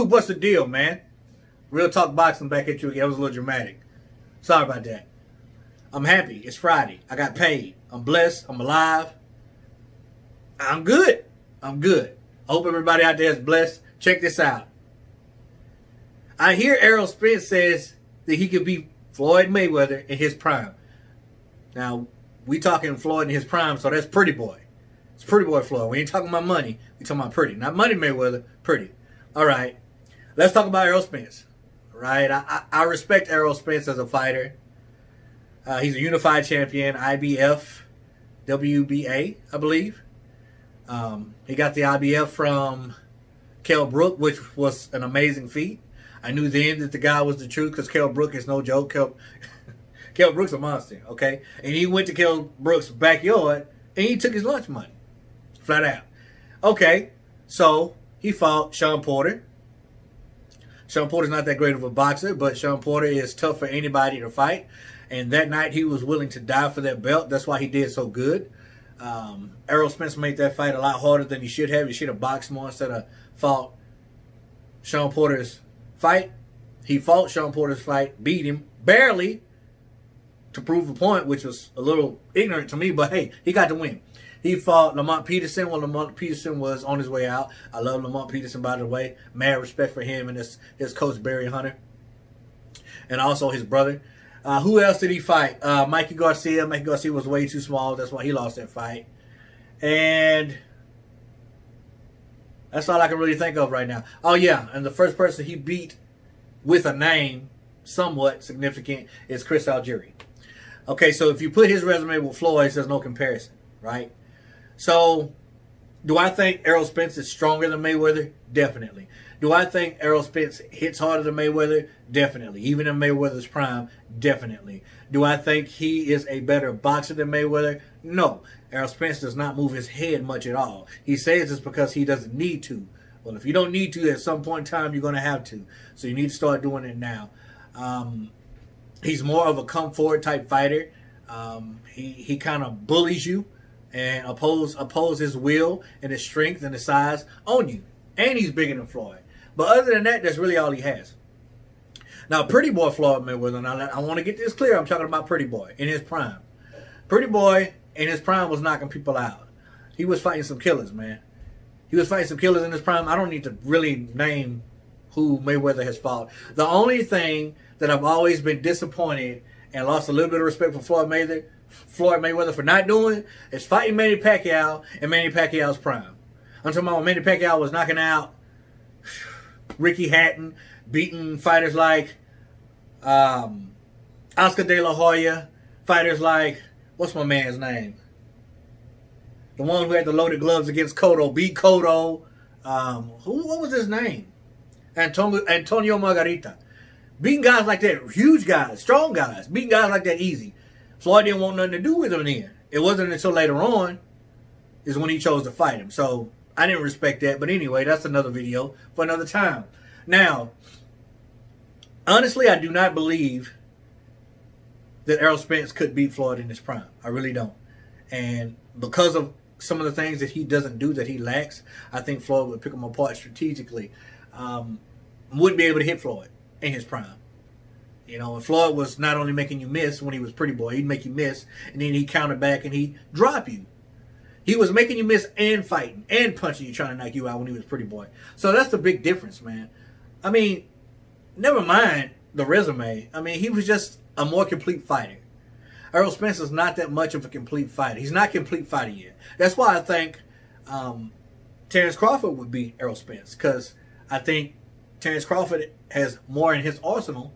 Dude, what's the deal, man? Real Talk Boxing back at you again. That was a little dramatic. Sorry about that. I'm happy. It's Friday. I got paid. I'm blessed. I'm alive. I'm good. I'm good. I hope everybody out there is blessed. Check this out. I hear Errol Spence says that he could beat Floyd Mayweather in his prime. Now, we talking Floyd in his prime, so that's Pretty Boy. It's Pretty Boy Floyd. We ain't talking about money. We talking about pretty. Not Money Mayweather, pretty. All right. Let's talk about Errol Spence. Right? I respect Errol Spence as a fighter. He's a unified champion, IBF, WBA, I believe. He got the IBF from Kell Brook, which was an amazing feat. I knew then that the guy was the truth because Kell Brook is no joke. Kell Brook's a monster, okay? And he went to Kell Brook's backyard and he took his lunch money. Flat out. Okay, so he fought Sean Porter. Sean Porter's not that great of a boxer, but Sean Porter is tough for anybody to fight. And that night he was willing to die for that belt. That's why he did so good. Errol Spence made that fight a lot harder than he should have. He should have boxed more instead of fought Sean Porter's fight. He fought Sean Porter's fight, beat him, barely, to prove a point, which was a little ignorant to me, but hey, he got the win. He fought Lamont Peterson when Lamont Peterson was on his way out. I love Lamont Peterson, by the way. Mad respect for him and his coach, Barry Hunter. And also his brother. Who else did he fight? Mikey Garcia. Mikey Garcia was way too small. That's why he lost that fight. And that's all I can really think of right now. Oh, yeah. And the first person he beat with a name somewhat significant is Chris Algieri. Okay, so if you put his resume with Floyd's, there's no comparison, right? So, do I think Errol Spence is stronger than Mayweather? Definitely. Do I think Errol Spence hits harder than Mayweather? Definitely. Even in Mayweather's prime, definitely. Do I think he is a better boxer than Mayweather? No. Errol Spence does not move his head much at all. He says it's because he doesn't need to. Well, if you don't need to, at some point in time, you're going to have to. So you need to start doing it now. He's more of a come forward type fighter. He kind of bullies you and oppose his will and his strength and his size on you. And he's bigger than Floyd. But other than that, that's really all he has. Now, Pretty Boy Floyd Mayweather, now I want to get this clear. I'm talking about Pretty Boy in his prime. Pretty Boy in his prime was knocking people out. He was fighting some killers, man. He was fighting some killers in his prime. I don't need to really name who Mayweather has fought. The only thing that I've always been disappointed and lost a little bit of respect for Floyd Mayweather for not doing is fighting Manny Pacquiao in Manny Pacquiao's prime. I'm talking about when Manny Pacquiao was knocking out Ricky Hatton, beating fighters like Oscar De La Hoya, fighters like, what's my man's name? The one who had the loaded gloves against Cotto, beat Cotto. What was his name? Antonio Margarita. Beating guys like that, huge guys, strong guys, beating guys like that easy. Floyd didn't want nothing to do with him then. It wasn't until later on is when he chose to fight him. So I didn't respect that. But anyway, that's another video for another time. Now, honestly, I do not believe that Errol Spence could beat Floyd in his prime. I really don't. And because of some of the things that he doesn't do, that he lacks, I think Floyd would pick him apart strategically. Wouldn't be able to hit Floyd in his prime. You know, and Floyd was not only making you miss when he was Pretty Boy, he'd make you miss, and then he'd counter back and he'd drop you. He was making you miss and fighting and punching you, trying to knock you out when he was Pretty Boy. So that's the big difference, man. I mean, never mind the resume. I mean, he was just a more complete fighter. Errol Spence is not that much of a complete fighter. He's not a complete fighter yet. That's why I think Terrence Crawford would beat Errol Spence, because I think Terrence Crawford has more in his arsenal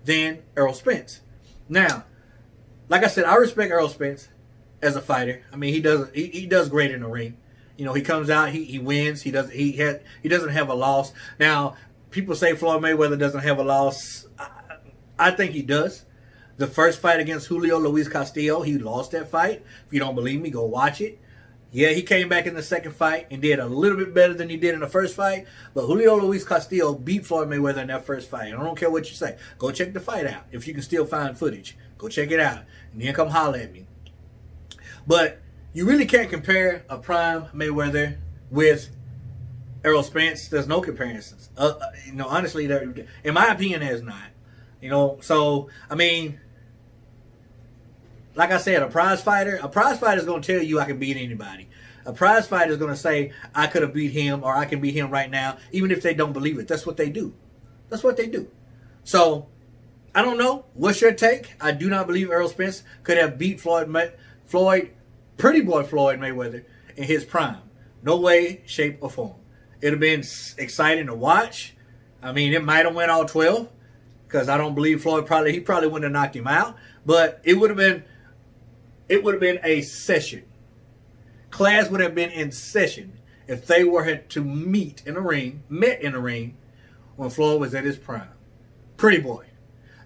than Errol Spence. Now, like I said, I respect Errol Spence as a fighter. I mean, he does great in the ring. You know, he comes out, he wins. He doesn't have a loss. Now, people say Floyd Mayweather doesn't have a loss. I think he does. The first fight against Julio Luis Castillo, he lost that fight. If you don't believe me, go watch it. Yeah, he came back in the second fight and did a little bit better than he did in the first fight. But Julio Luis Castillo beat Floyd Mayweather in that first fight. And I don't care what you say. Go check the fight out. If you can still find footage, go check it out. And then come holler at me. But you really can't compare a prime Mayweather with Errol Spence, there's no comparisons. Honestly, in my opinion, there's not. So I mean, like I said, a prize fighter is going to tell you I can beat anybody. A prize fighter is going to say I could have beat him or I can beat him right now, even if they don't believe it. That's what they do. That's what they do. So I don't know. What's your take? I do not believe Errol Spence could have beat Pretty Boy Floyd Mayweather in his prime. No way, shape, or form. It'd have been exciting to watch. I mean, it might have went all 12 because I don't believe Floyd he probably wouldn't have knocked him out. But it would have been a session. Class would have been in session if they were to met in a ring when Floyd was at his prime. Pretty Boy.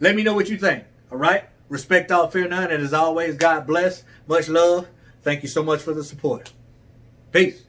Let me know what you think. All right? Respect all, fear none. And as always, God bless. Much love. Thank you so much for the support. Peace.